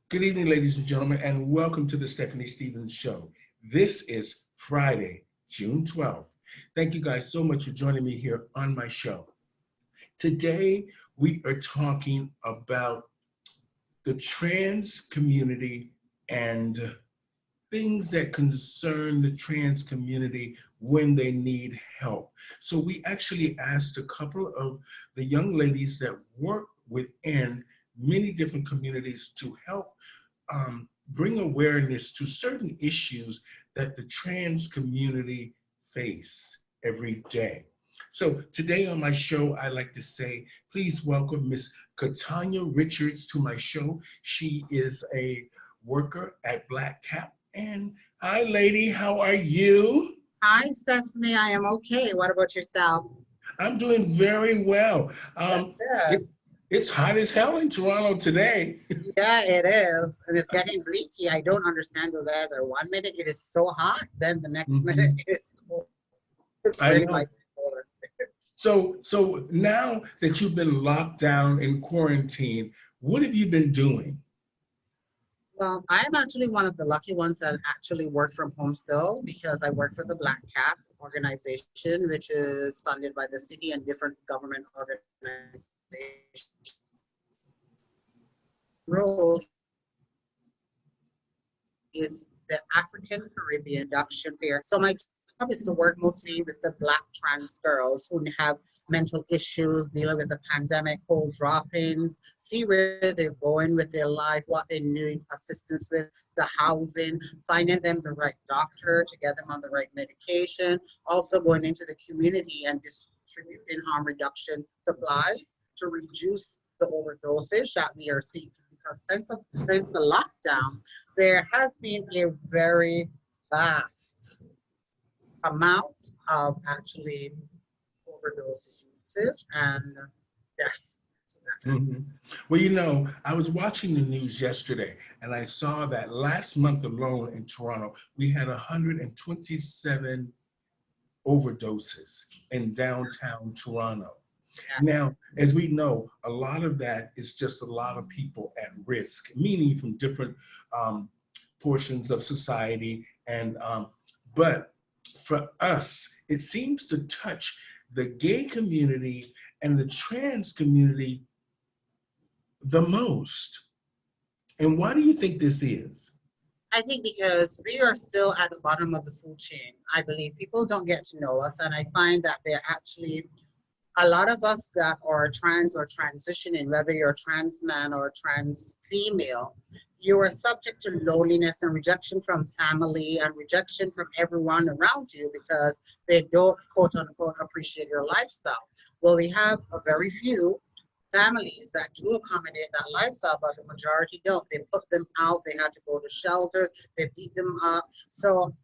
Good evening, ladies and gentlemen, and welcome to the Stephanie Stevens Show. This is Friday, June 12th. Thank you guys so much for joining me here on my show. Today, we are talking about the trans community and things that concern the trans community when they need help. So we actually asked a couple of the young ladies that work within many different communities to help bring awareness to certain issues that the trans community face every day. So today on my show, I like to say, please welcome Miss Kitanya Richards to my show. She is a worker at Black Cap. And hi, lady, how are you? Hi, Stephanie. I am okay. What about yourself? I'm doing very well. That's It, good. it's hot as hell in Toronto today. Yeah, it is. And it's getting bleaky. I don't understand the weather. One minute it is so hot, then the next minute Mhm. it is cold. It's I very know. bipolar. So now that you've been locked down in quarantine, what have you been doing? Well, I am actually one of the lucky ones that actually work from home still because I work for the Black Cap organization, which is funded by the city and different government organizations. Role is the African Caribbean Adoption Fair. So my job is to work mostly with the Black trans girls who have mental issues, dealing with the pandemic, whole drop-ins, see where they're going with their life, what they need assistance with, the housing, finding them the right doctor to get them on the right medication, also going into the community and distributing harm reduction supplies to reduce the overdosage that we are seeing. Because since the lockdown, there has been a very vast amount of actually overdose usage and deaths. So that has Mhm. Well, I was watching the news yesterday and I saw that last month alone in Toronto, we had 127 overdoses in downtown Toronto. yeah. Now, as we know, a lot of that is just a lot of people at risk, meaning from different um, portions of society. But for us, it seems to touch the gay community and the trans community the most. And why do you think this is? I think because we are still at the bottom of the food chain. I believe people don't get to know us, and I find that they're actually a lot of us that are trans or transitioning, whether you're a trans man or a trans female, you are subject to loneliness and rejection from family and rejection from everyone around you because they don't quote unquote appreciate your lifestyle. Well, we have a very few families that do accommodate that lifestyle, but the majority don't. They put them out, they had to go to shelters, they beat them up. So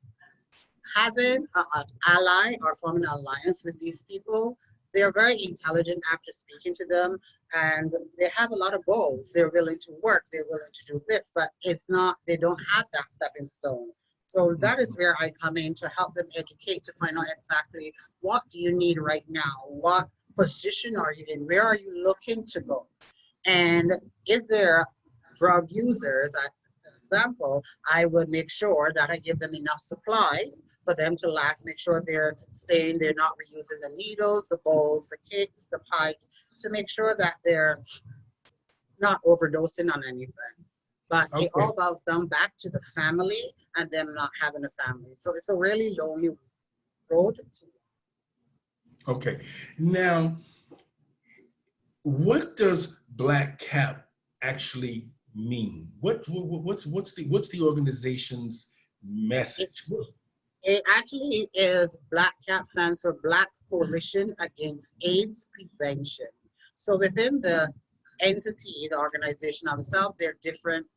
having an ally or forming an alliance with these people, they're very intelligent after speaking to them, and they have a lot of goals. They're willing to work, they're willing to do this, but it's not, they don't have that stepping stone. So that is where I come in to help them educate to find out exactly what do you need right now? What position are you in? Where are you looking to go? And if they're drug users, for example, I would make sure that I give them enough supplies for them to last, make sure they're not reusing the needles, the bowls, the kits, the pipes, to make sure that they're not overdosing on anything. But it Okay, all boils down back to the family and them not having a family. So it's a really lonely road to. okay. Now, what does Black Cap actually mean? What's the organization's It, message? it actually is Black CAP stands for Black Coalition Against AIDS Prevention. So within the entity, the organization itself, they're different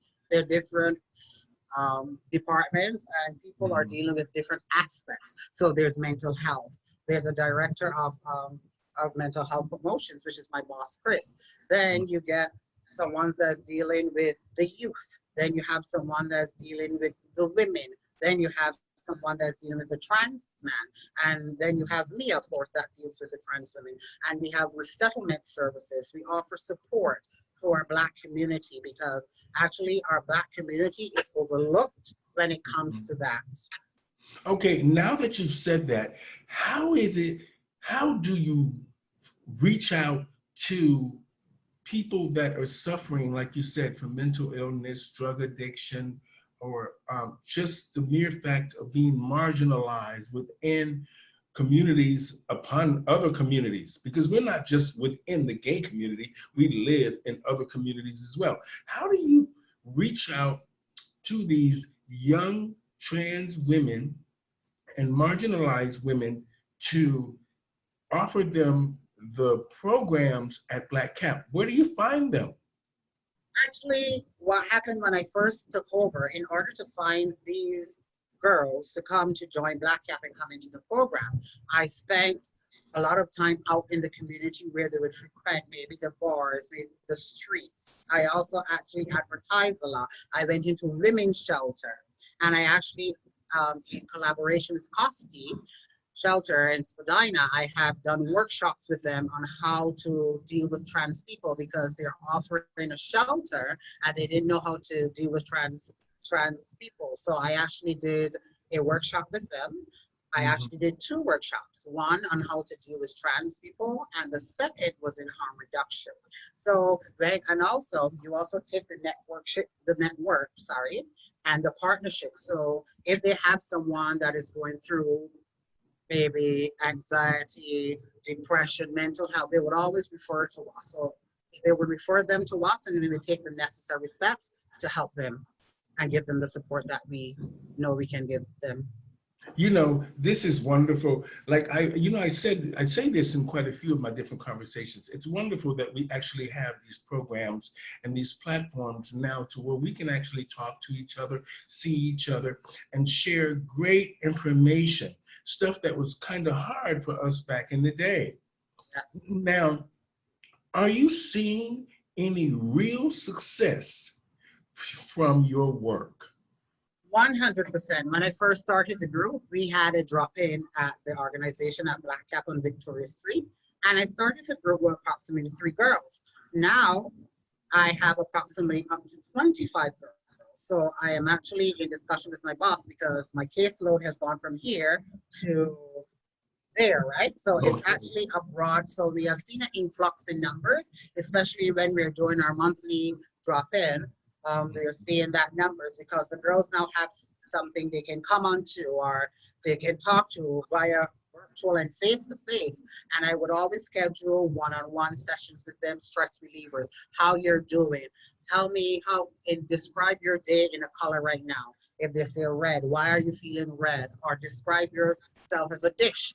departments, and people are Mhm. dealing with different aspects. So there's mental health. There's a director of mental health promotions, which is my boss, Chris. Then you get someone that's dealing with the youth. Then you have someone that's dealing with the women. Then you have someone that's dealing with the trans man. And then you have me, of course, that deals with the trans women. And we have resettlement services. We offer support. to our Black community, because actually our Black community is overlooked when it comes to that. Okay, now that you've said that, how do you reach out to people that are suffering, like you said, from mental illness, drug addiction, or just the mere fact of being marginalized within communities upon other communities? Because we're not just within the gay community, we live in other communities as well. How do you reach out to these young trans women and marginalized women to offer them the programs at Black Cap? Where do you find them? Actually, what happened when I first took over, in order to find these girls to come to join Black Cap and come into the program, I spent a lot of time out in the community where they would frequent, maybe the bars, maybe the streets. I also actually advertised a lot. I went into women's shelter, and I actually, in collaboration with Koski Shelter in Spadina, I have done workshops with them on how to deal with trans people, because they're offering a shelter and they didn't know how to deal with trans people. So I actually did a workshop with them. I actually did 2 workshops, one on how to deal with trans people, and the second was in harm reduction. So, right, and also you also take the network, and the partnership. So if they have someone that is going through maybe anxiety, depression, mental health, they would always refer to us. So they would refer them to us, and we would take the necessary steps to help them and give them the support that we know we can give them. You know, this is wonderful. Like I say this in quite a few of my different conversations. It's wonderful that we actually have these programs and these platforms now to where we can actually talk to each other, see each other, and share great information, stuff that was kind of hard for us back in the day. Yes. Now, are you seeing any real success from your work? 100%. When I first started the group, we had a drop-in at the organization at Black Cap on Victoria Street, and I started the group with approximately 3 girls. Now, I have approximately up to 25 girls. So I am actually in discussion with my boss, because my caseload has gone from here to there, right? So it's actually abroad. So we have seen an influx in numbers, especially when we're doing our monthly drop-in. We're seeing that numbers, because the girls now have something they can come onto, or they can talk to via virtual and face-to-face. And I would always schedule one-on-one sessions with them, stress relievers, how you're doing. Tell me and describe your day in a color right now. If they say red, why are you feeling red? Or describe yourself as a dish.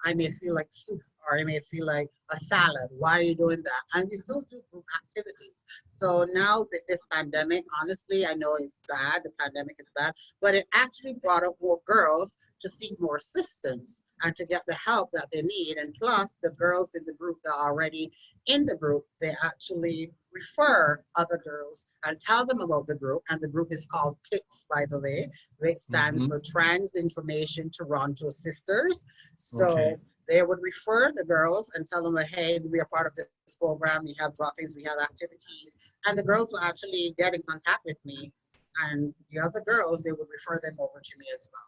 I may feel like soup, or I may feel like a salad. Why are you doing that? And we still do group activities. So now with this pandemic, honestly, I know it's bad, the pandemic is bad, but it actually brought up more girls to seek more assistance and to get the help that they need. And plus, the girls in the group that are already in the group, they actually refer other girls and tell them about the group. And the group is called TITS, by the way, which stands for Trans Information Toronto Sisters. So they would refer the girls and tell them, hey, we are part of this program, we have drop-ins, we have activities. And the girls will actually get in contact with me. And the other girls, they would refer them over to me as well.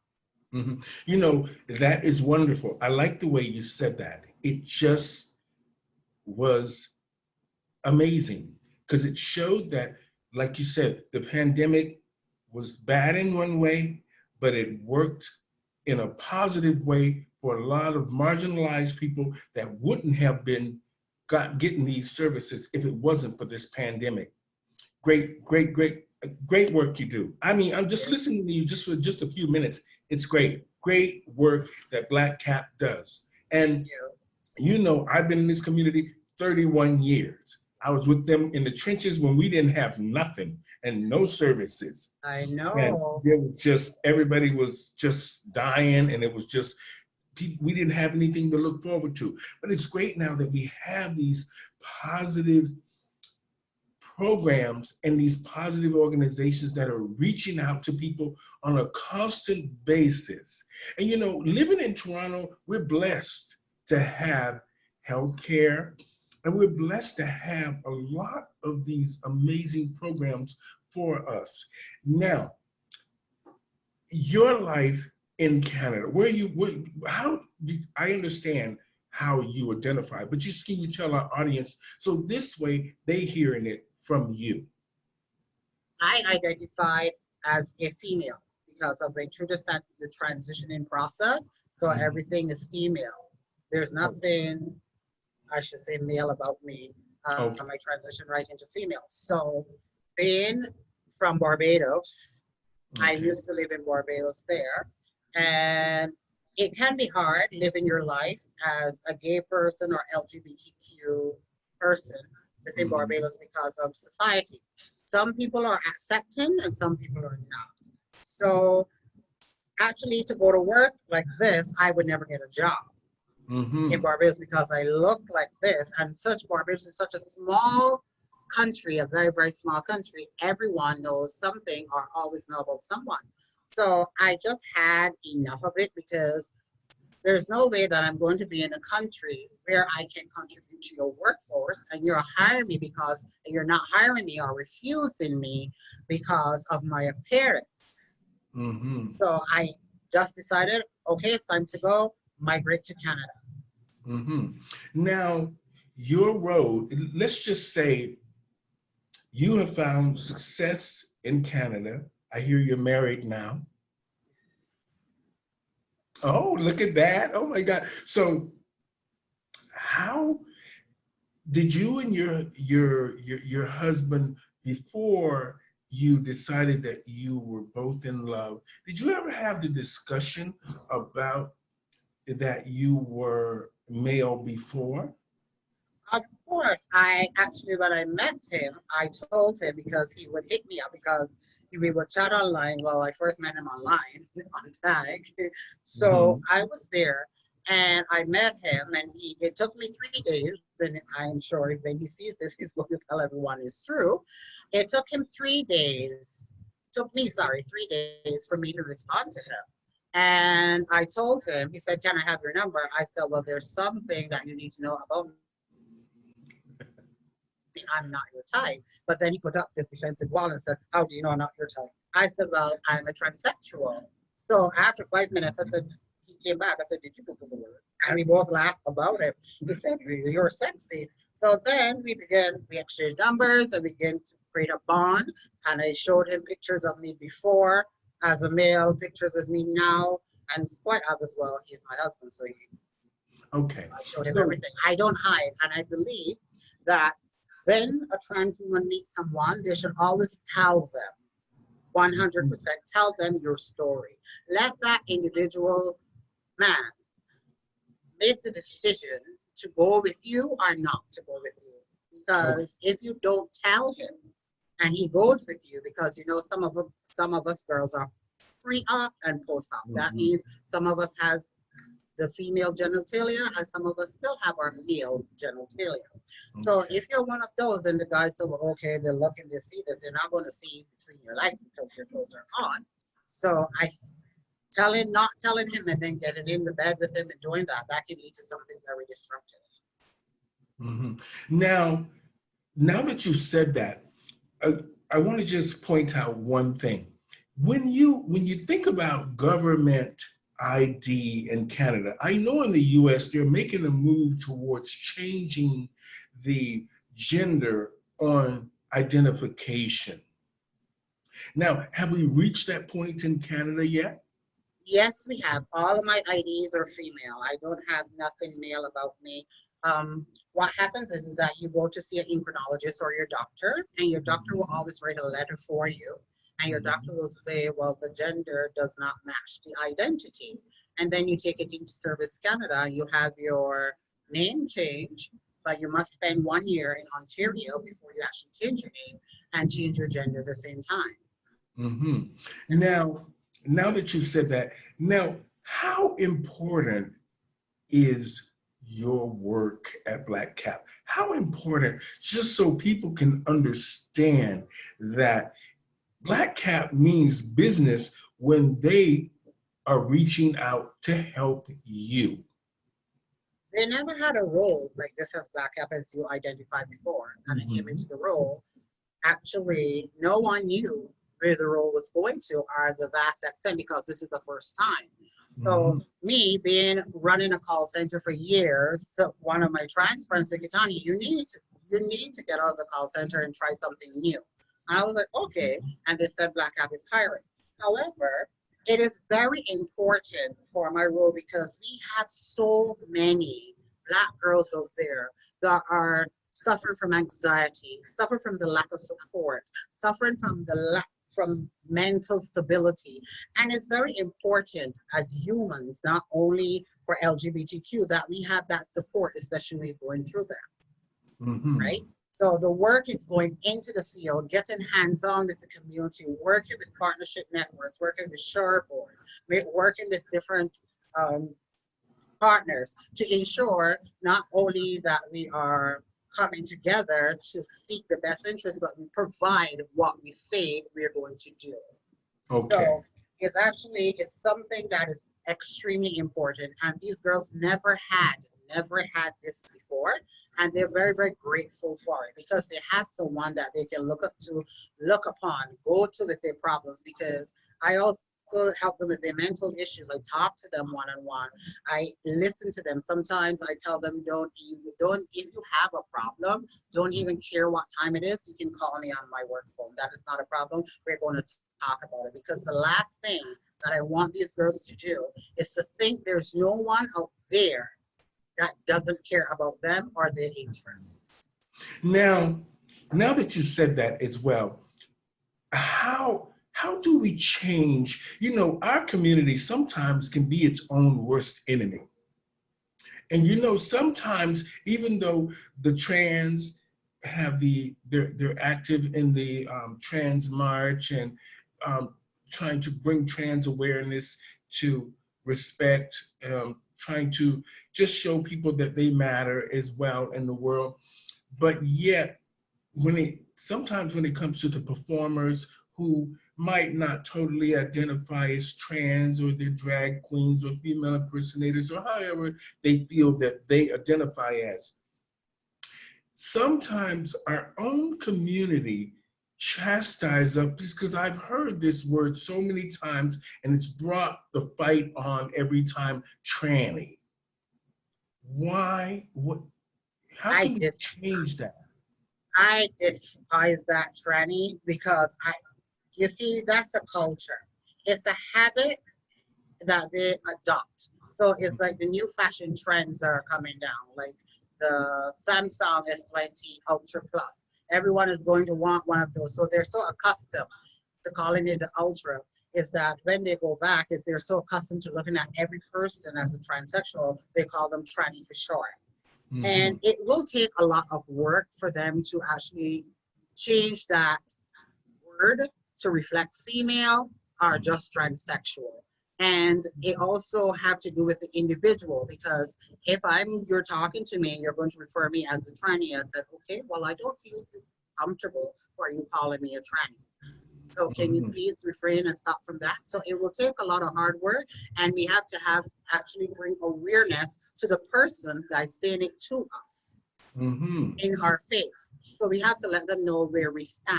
You know, that is wonderful. I like the way you said that. It just was amazing, because it showed that, like you said, the pandemic was bad in one way, but it worked in a positive way for a lot of marginalized people that wouldn't have been getting these services if it wasn't for this pandemic. Great work you do. I mean, I'm just listening to you just for just a few minutes. It's great work that Black Cap does. And you know, I've been in this community 31 years. I was with them in the trenches when we didn't have nothing and no services. I know. And there was just, everybody was just dying, and it was just, we didn't have anything to look forward to. But it's great now that we have these positive programs and these positive organizations that are reaching out to people on a constant basis. And you know, living in Toronto, we're blessed to have healthcare, And we're blessed to have a lot of these amazing programs for us. Now, your life in Canada, I understand how you identify, but can you tell our audience so this way they hearing it from you? I identified as a female because of the transitioning process. So everything is female. There's nothing, I should say, male about me. I transitioned right into female. So being from Barbados, I used to live in Barbados there. And it can be hard living your life as a gay person or LGBTQ person within Barbados because of society. Some people are accepting and some people are not. So actually to go to work like this, I would never get a job in Barbados because I look like this. And Barbados is such a small country, a very, very small country. Everyone knows something or always know about someone. So I just had enough of it because there's no way that I'm going to be in a country where I can contribute to your workforce and you're hiring me because you're not hiring me or refusing me because of my appearance. So I just decided, okay, it's time to go migrate to Canada. Now, your road, let's just say you have found success in Canada. I hear you're married now. Oh, look at that. Oh my God. So how did you and your husband, before you decided that you were both in love, did you ever have the discussion about that you were male before? Of course, when I met him, I told him because he would hit me up because we would chat online. Well, I first met him online on Tag. So I was there and I met him and it took me 3 days. And I'm sure when he sees this, he's going to tell everyone it's true. It took him 3 days, took me, 3 days for me to respond to him. And I told him, he said, can I have your number? I said, well, there's something that you need to know about me. I'm not your type. But then he put up this defensive wall and said, how do you know I'm not your type? I said, well, I'm a transsexual. So after 5 minutes, I said, he came back. I said, did you Google the word? And we both laughed about it. He said, really, you're sexy. So then we exchanged numbers and began to create a bond. And I showed him pictures of me before as a male, pictures of me now. And it's quite obvious, well, he's my husband. So I showed him everything. I don't hide. And I believe that when a trans woman meets someone, they should always tell them, 100%, tell them your story. Let that individual man make the decision to go with you or not to go with you. Because if you don't tell him and he goes with you, because some of us girls are pre-op and post-op. That means some of us has the female genitalia and some of us still have our male genitalia. So if you're one of those and the guy said, well, okay, they're looking to see this, they're not going to see between your legs because your clothes are on. So not telling him and then getting in the bed with him and doing that can lead to something very destructive. Now that you said that, I want to just point out one thing. When you think about government ID in Canada, I know in the US they're making a move towards changing the gender on identification. Now, have we reached that point in Canada yet? Yes, we have. All of my IDs are female. I don't have nothing male about me. What happens is that you go to see an endocrinologist or your doctor, and your doctor will always write a letter for you. And your doctor will say, well, the gender does not match the identity. And then you take it into Service Canada, you have your name change, but you must spend 1 year in Ontario before you actually change your name and change your gender at the same time. Now that you've said that, now how important is your work at Black Cap? How important, just so people can understand that Black Cap means business when they are reaching out to help you? they never had a role like this as Black Cap as you identified before. And I came Mm-hmm. into the role. Actually, no one knew where the role was going to or the vast extent because this is the first time. So Mm-hmm. me being running a call center for years, so one of my trans friends said, Kitani, you need to get out of the call center and try something new. And I was like, okay. And they said Black Cap is hiring. However, it is very important for my role because we have so many Black girls out there that are suffering from anxiety, suffering from the lack of support, suffering from the lack from mental stability. And it's very important as humans, not only for LGBTQ, that we have that support, especially going through that, Mm-hmm. right? So the work is going into the field, getting hands-on with the community, working with partnership networks, working with Sherboard, working with different um, partners to ensure not only that we are coming together to seek the best interest, but we provide what we say we're going to do. Okay. So it's something that is extremely important. And these girls never had this before. And they're very, very grateful for it because they have someone that they can look up to, look upon, go to with their problems. Because I also help them with their mental issues. I talk to them one on one. I listen to them. Sometimes I tell them, don't if you have a problem, don't even care what time it is. You can call me on my work phone. That is not a problem. We're going to talk about it because the last thing that I want these girls to do is to think there's no one out there that doesn't care about them or their interests. Now, now that you said that as well, how do we change? You know, our community sometimes can be its own worst enemy. And you know, sometimes even though the trans have they're active in the trans march and um, trying to bring trans awareness to respect, trying to just show people that they matter as well in the world. But yet, sometimes when it comes to the performers who might not totally identify as trans or they're drag queens or female impersonators or however they feel that they identify as, sometimes our own community chastise us because I've heard this word so many times and it's brought the fight on every time, tranny. Why? What? How I can we just change that? I despise that tranny because you see that's a culture. It's a habit that they adopt. So it's like the new fashion trends that are coming down, like the Samsung S20 Ultra Plus. Everyone is going to want one of those. So they're so accustomed to calling it the Ultra is that when they go back, is they're so accustomed to looking at every person as a transsexual, they call them tranny for short. Mm-hmm. And it will take a lot of work for them to actually change that word to reflect female or just transsexual. And it also have to do with the individual because if you're talking to me and you're going to refer me as a tranny, I said, okay, well, I don't feel comfortable for you calling me a tranny. So can you Mm-hmm. please refrain and stop from that? So it will take a lot of hard work and we have to have actually bring awareness to the person that's saying it to us Mm-hmm. in our face. So we have to let them know where we stand.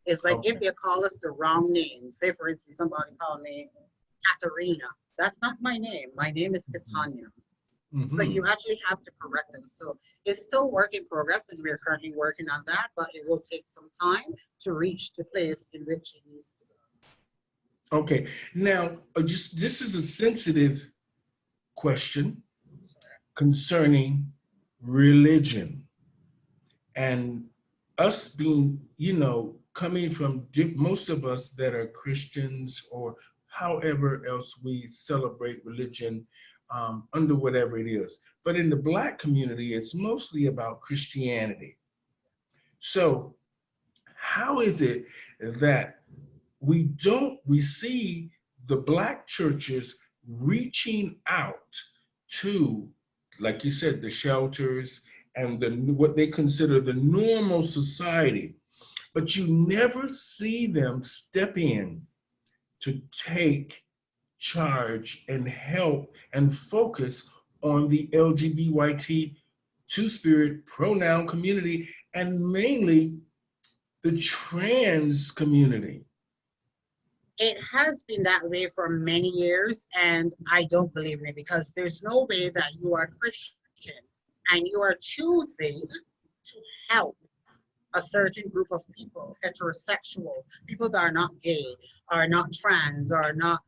It's like if Okay. they call us the wrong name, say for instance, somebody called me Katarina. That's not my name. My name is Kitanya. So Mm-hmm. you actually have to correct them. So it's still work in progress, and we're currently working on that, but it will take some time to reach the place in which it needs to Okay. Now, just this is a sensitive question concerning religion and us being, you know, coming from most of us that are Christians or however else we celebrate religion under whatever it is. But in the Black community, it's mostly about Christianity. So, how is it that we see the Black churches reaching out to, like you said, the shelters and what they consider the normal society, but you never see them step in to take charge and help and focus on the LGBT two-spirit pronoun community, and mainly the trans community. It has been that way for many years, and I don't believe in it because there's no way that you are Christian and you are choosing to help a certain group of people, heterosexuals, people that are not gay, are not trans, are not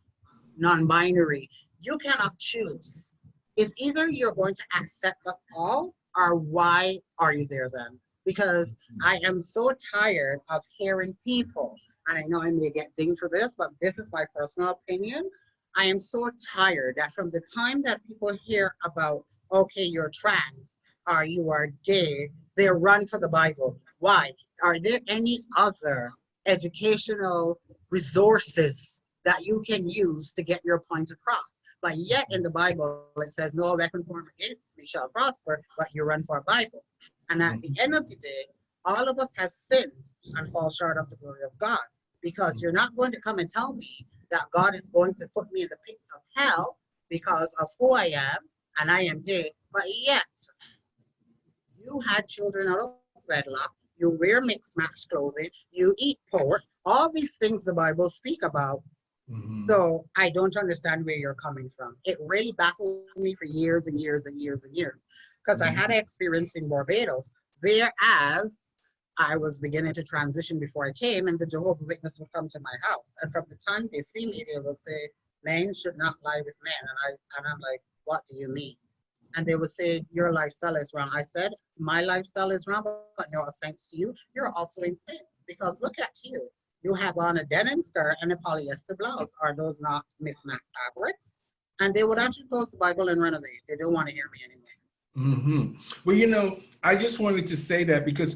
non-binary. You cannot choose. It's either you're going to accept us all, or why are you there then? Because I am so tired of hearing people, and I know I may get dinged for this, but this is my personal opinion. I am so tired that from the time that people hear about, okay, you're trans or you are gay, they run for the Bible. Why? Are there any other educational resources that you can use to get your point across? But yet in the Bible, it says, no weapon formed against me shall prosper, but you run for a Bible. And at the end of the day, all of us have sinned and fall short of the glory of God. Because you're not going to come and tell me that God is going to put me in the pits of hell because of who I am, and I am gay, but yet you had children out of wedlock, you wear mixed match clothing, you eat pork, all these things the Bible speak about. So I don't understand where you're coming from. It really baffled me for years and years and years and years. Because I had an experience in Barbados, whereas I was beginning to transition before I came, and the Jehovah's Witness would come to my house. And from the time they see me, they will say, men should not lie with men. And I'm like, what do you mean? And they would say, your lifestyle is wrong. I said, my lifestyle is wrong, but no offense to you, you're also insane. Because look at you. You have on a denim skirt and a polyester blouse. Are those not mismatched fabrics? And they would actually close the Bible and run away. They don't want to hear me anymore. Well, I just wanted to say that because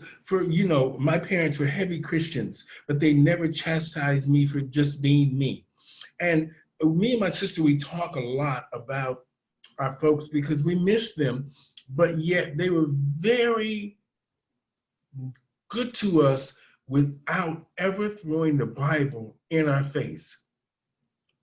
my parents were heavy Christians, but they never chastised me for just being me. And me and my sister, we talk a lot about our folks because we miss them, but yet they were very good to us without ever throwing the Bible in our face.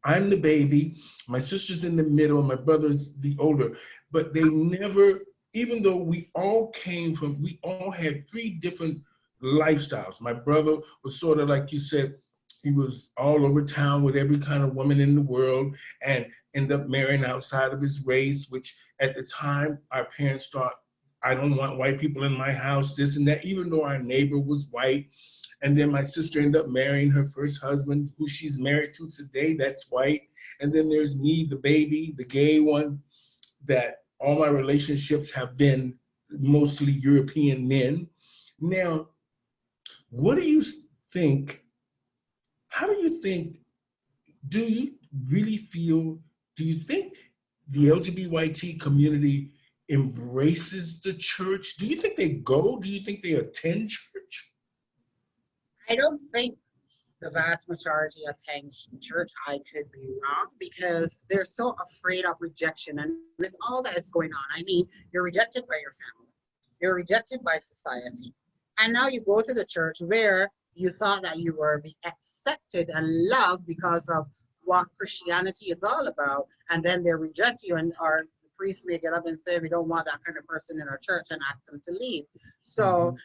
I'm the baby, my sister's in the middle, my brother's the older, but they never, even though we all had three different lifestyles. My brother was sort of like you said, he was all over town with every kind of woman in the world and ended up marrying outside of his race, which at the time our parents thought, I don't want white people in my house, this and that, even though our neighbor was white. And then my sister ended up marrying her first husband, who she's married to today, that's white. And then there's me, the baby, the gay one, that all my relationships have been mostly European men. Now, what do you think, how do you think, do you really feel, do you think the LGBT community embraces the church? Do you think they go? Do you think they attend church? I don't think the vast majority attend church. I could be wrong because they're so afraid of rejection. And with all that is going on, I mean, you're rejected by your family, you're rejected by society. And now you go to the church where you thought that you were accepted and loved because of what Christianity is all about. And then they reject you, and or the priest may get up and say, we don't want that kind of person in our church, and ask them to leave. So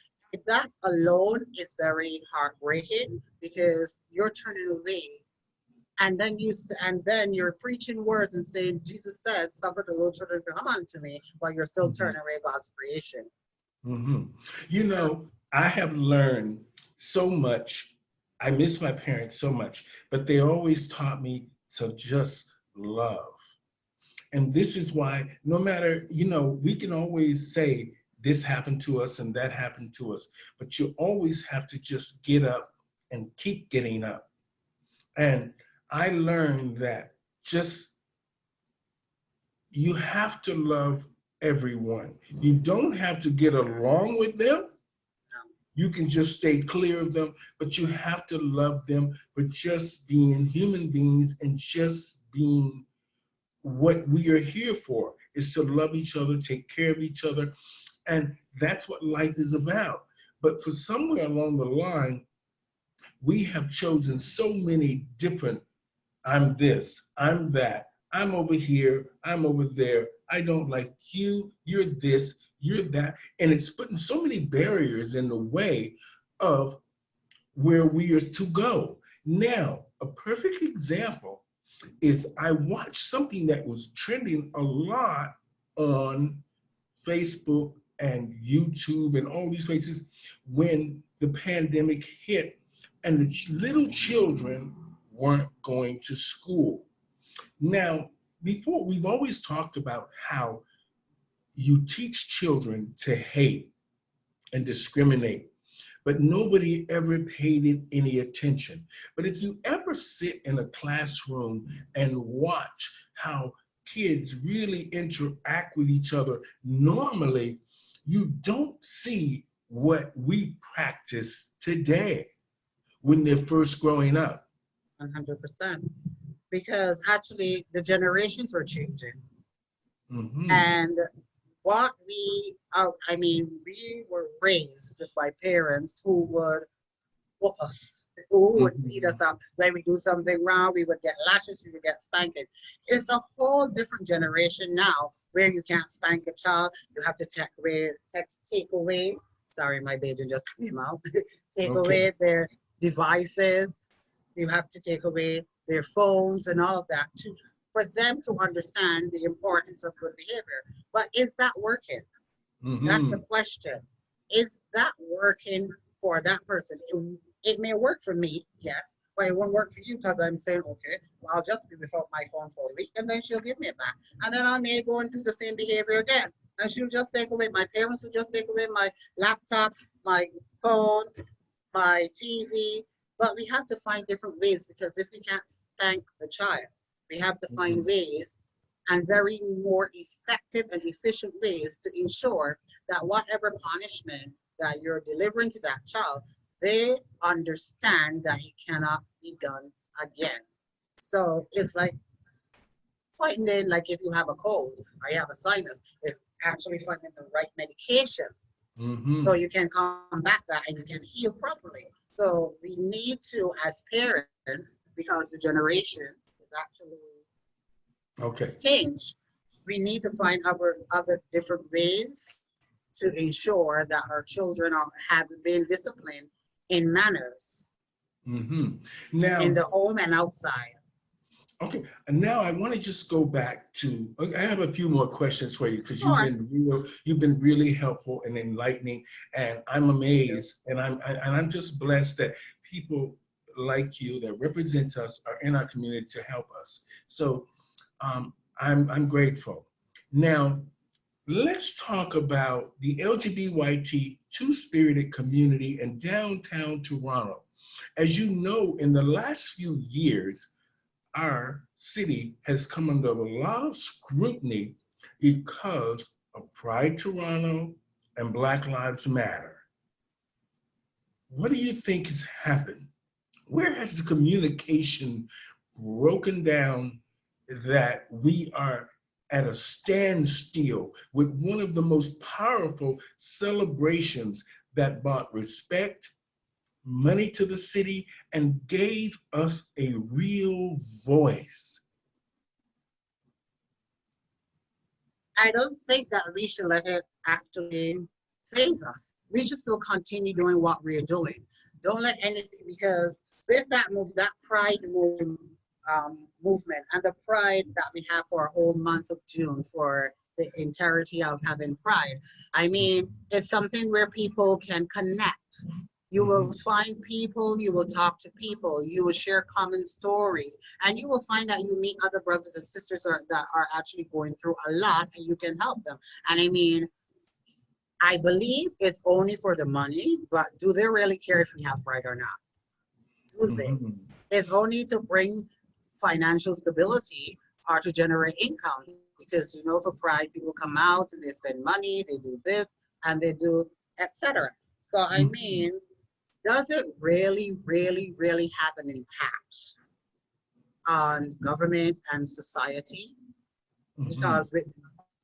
that alone is very heartbreaking because you're turning away, and then you're preaching words and saying Jesus said, "Suffer the little children to come unto me," while you're still turning away God's creation. I have learned so much. I miss my parents so much, but they always taught me to just love. And this is why, no matter, we can always say, this happened to us and that happened to us, but you always have to just get up and keep getting up. And I learned that you have to love everyone. You don't have to get along with them. You can just stay clear of them, but you have to love them for just being human beings and just being what we are here for, is to love each other, take care of each other. And that's what life is about. But for somewhere along the line, we have chosen so many different, I'm this, I'm that, I'm over here, I'm over there, I don't like you, you're this, you're that. And it's putting so many barriers in the way of where we are to go. Now, a perfect example is I watched something that was trending a lot on Facebook and YouTube and all these places when the pandemic hit and the little children weren't going to school. Now, before we've always talked about how you teach children to hate and discriminate, but nobody ever paid it any attention. But if you ever sit in a classroom and watch how kids really interact with each other normally, you don't see what we practice today when they're first growing up. 100%. Because actually the generations are changing. Mm-hmm. And what we, I mean, we were raised by parents who would whoop us, who would beat us up. When we do something wrong, we would get lashes, we would get spanking. It's a whole different generation now where you can't spank a child. You have to take away, sorry, my baby just came out, take away their devices. You have to take away their phones and all of that for them to understand the importance of good behavior. But is that working? That's the question. Is that working for that person? It may work for me, yes, but it won't work for you because I'm saying, okay, well, I'll just be without my phone for a week and then she'll give me it back. And then I may go and do the same behavior again. And she'll just take away, my parents will just take away my laptop, my phone, my TV. But we have to find different ways because if we can't spank the child, we have to find ways and very more effective and efficient ways to ensure that whatever punishment that you're delivering to that child, they understand that it cannot be done again. So it's like finding, like if you have a cold or you have a sinus, it's actually finding the right medication so you can combat that and you can heal properly. So we need to, as parents, because the generation is actually change, we need to find other different ways to ensure that our children have been disciplined in manners Now, in the home and outside. Okay, and now I want to just go back to, I have a few more questions for you because you've been really helpful and enlightening, and I'm amazed, and I'm just blessed that people like you that represent us are in our community to help us. So I'm grateful. Now, let's talk about the LGBT two-spirited community in downtown Toronto. As you know, in the last few years, our city has come under a lot of scrutiny because of Pride Toronto and Black Lives Matter. What do you think has happened? Where has the communication broken down that we are at a standstill with one of the most powerful celebrations that brought respect, money to the city, and gave us a real voice? I don't think that we should let it actually phase us. We should still continue doing what we're doing. Don't let anything, because with that pride movement and the pride that we have for a whole month of June for the entirety of having pride, I mean, it's something where people can connect. You will find people, you will talk to people, you will share common stories, and you will find that you meet other brothers and sisters that are actually going through a lot and you can help them. And I mean, I believe it's only for the money, but do they really care if we have pride or not? Do they? It's only to bring financial stability or to generate income, because you know, for pride, people come out and they spend money, they do this and they do etc. So I mean, does it really, really, really have an impact on government and society? Because with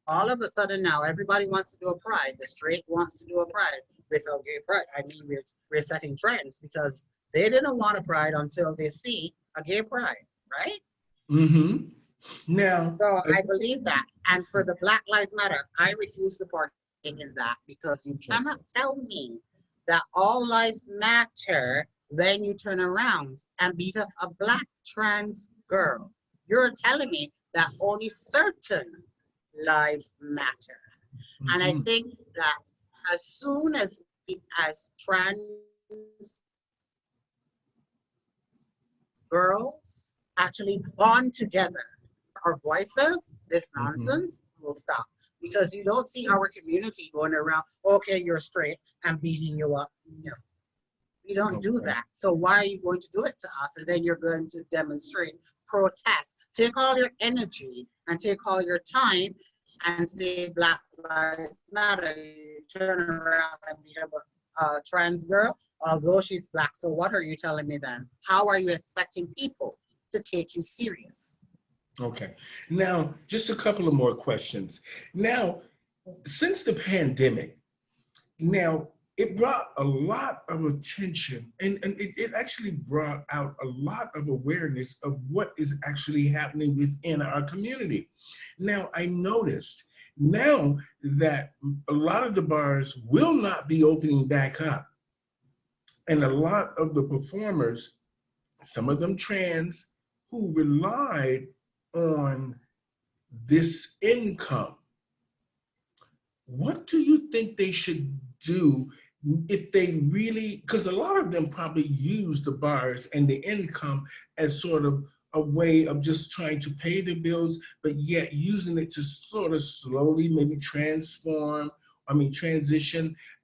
all of a sudden now, everybody wants to do a pride. The straight wants to do a pride without gay pride. I mean, we're setting trends because they didn't want a pride until they see a gay pride, right? Now, so I believe that. And for the Black Lives Matter, I refuse to partake in that because you cannot tell me that all lives matter when you turn around and beat up a Black trans girl. You're telling me that only certain lives matter. And I think that as soon as we, as trans girls actually bond together, our voices, this nonsense will stop. Because you don't see our community going around, okay, you're straight, I'm beating you up. No, we don't do that. So why are you going to do it to us? And then you're going to demonstrate, protest. Take all your energy and take all your time and say Black Lives Matter. You turn around and beat up a trans girl, although she's Black. So what are you telling me then? How are you expecting people to take you serious? Okay. Now, just a couple of more questions. Now, since the pandemic, now it brought a lot of attention and it actually brought out a lot of awareness of what is actually happening within our community. Now, I noticed now that a lot of the bars will not be opening back up. And a lot of the performers, some of them trans, who relied on this income, what do you think they should do if they really, because a lot of them probably use the bars and the income as sort of a way of just trying to pay their bills, but yet using it to sort of slowly maybe transition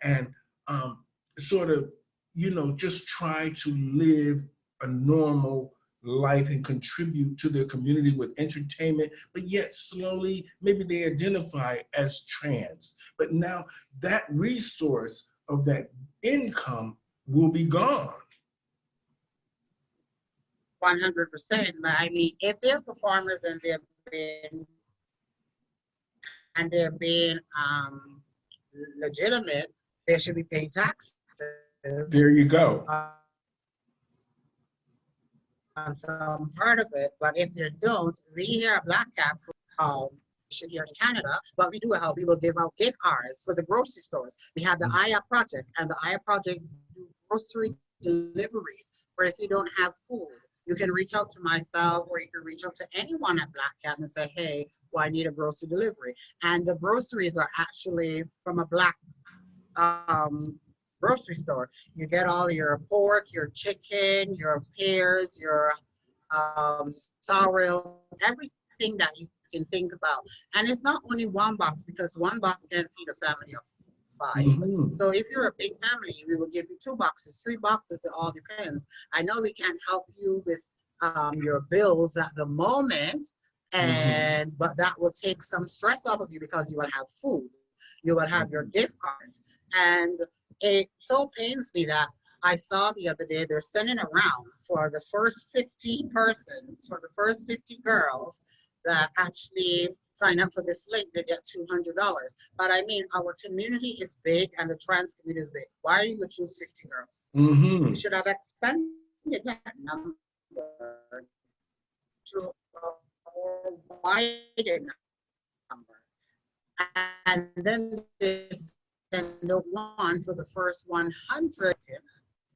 and sort of, just try to live a normal life and contribute to their community with entertainment, but yet slowly maybe they identify as trans. But now that resource of that income will be gone. 100%. But I mean, if they're performers and they're being legitimate, they should be paying taxes. There you go. On some part of it, but if they don't, we here at Black Cat here in Canada, but we do how we will give out gift cards for the grocery stores. We have the IA Project, and the IA Project do grocery deliveries, where if you don't have food, you can reach out to myself or you can reach out to anyone at Black Cat and say, hey, well, I need a grocery delivery. And the groceries are actually from a Black grocery store. You get all your pork, your chicken, your pears, your sorrel, everything that you can think about. And it's not only one box, because one box can feed a family of 5. So if you're a big family, we will give you 2 boxes, 3 boxes, it all depends. I know we can't help you with your bills at the moment, but that will take some stress off of you because you will have food. You will have your gift cards. And it so pains me that I saw the other day they're sending around for the first 50 persons, for the first 50 girls that actually sign up for this link, they get $200. But I mean, our community is big and the trans community is big. Why are you going to choose 50 girls? You should have expanded that number to a more wider number. And then this and the one for the first 100,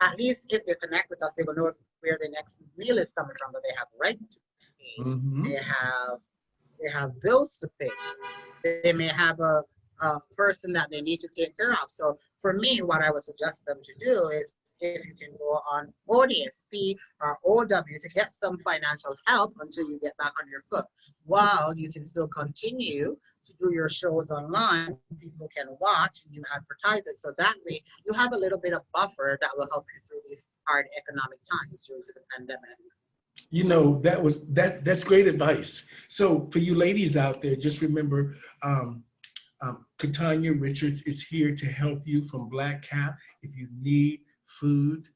at least if they connect with us, they will know where the next meal is coming from, but they have rent to pay. They have bills to pay. They may have a person that they need to take care of. So for me, what I would suggest them to do is if you can go on ODSP or OW to get some financial help until you get back on your foot, while you can still continue to do your shows online. People can watch and you advertise it. So that way you have a little bit of buffer that will help you through these hard economic times during the pandemic. That's great advice. So for you ladies out there, just remember, Kitanya Richards is here to help you from Black Cat if you need food,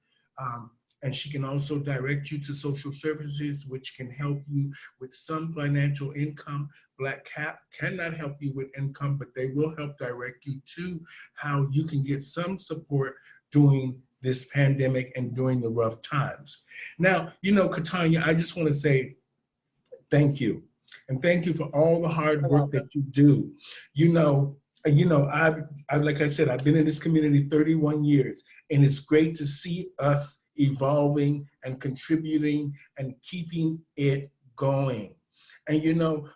and she can also direct you to social services, which can help you with some financial income. Black Cat cannot help you with income, but they will help direct you to how you can get some support during this pandemic and during the rough times. Now, Kitanya, I just want to say thank you. And thank you for all the hard You're work welcome. that you do. You know, I've like I said, I've been in this community 31 years, and it's great to see us evolving and contributing and keeping it going. And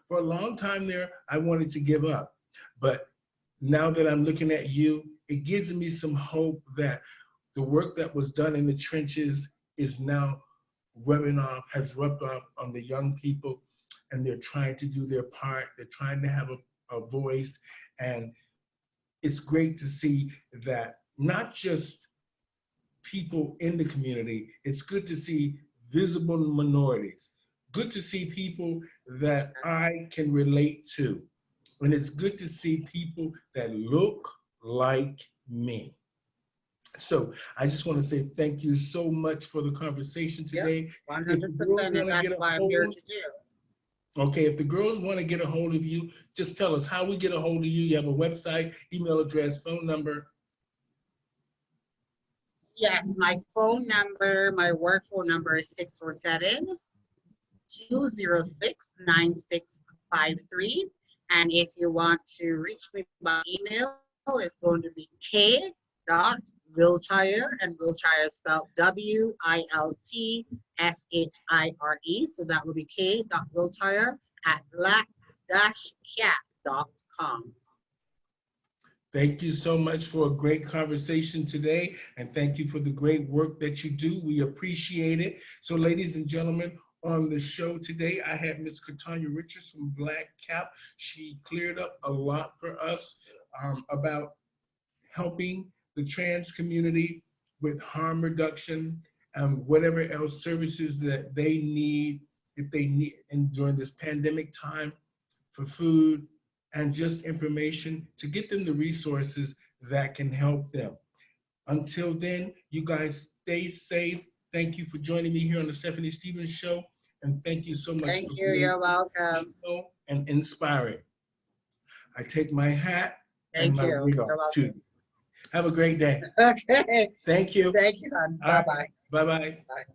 for a long time there, I wanted to give up. But now that I'm looking at you, it gives me some hope that the work that was done in the trenches is now has rubbed off on the young people, and they're trying to do their part. They're trying to have a voice. And it's great to see that not just people in the community, it's good to see visible minorities, good to see people that I can relate to. And it's good to see people that look like me. So I just want to say thank you so much for the conversation Yep, today. If the girls 100%, and want to get that's a why I'm here hold, to do. okay, if the girls want to get a hold of you, just tell us how we get a hold of you. You have a website, email address, phone number. Yes, my phone number, my work phone number is 647-206-9653. And if you want to reach me by email, it's going to be k.wiltshire, and Wiltshire is spelled WILTSHIRE. So that will be k.wiltshire@black-cat.com. Thank you so much for a great conversation today, and thank you for the great work that you do. We appreciate it. So, ladies and gentlemen, on the show today, I had Miss Kitanya Richardson from Black Cap. She cleared up a lot for us about helping the trans community with harm reduction and whatever else services that they need, if they need, and during this pandemic time, for food and just information to get them the resources that can help them. Until then, you guys stay safe. Thank you for joining me here on the Stephanie Stevens Show. And thank you so much Thank for you. being You're welcome. and inspiring. I take my hat and Thank my you. wig You're off too. welcome. Have a great day. Okay. Thank you. Thank you, hon. All right. Bye-bye. Bye-bye. Bye.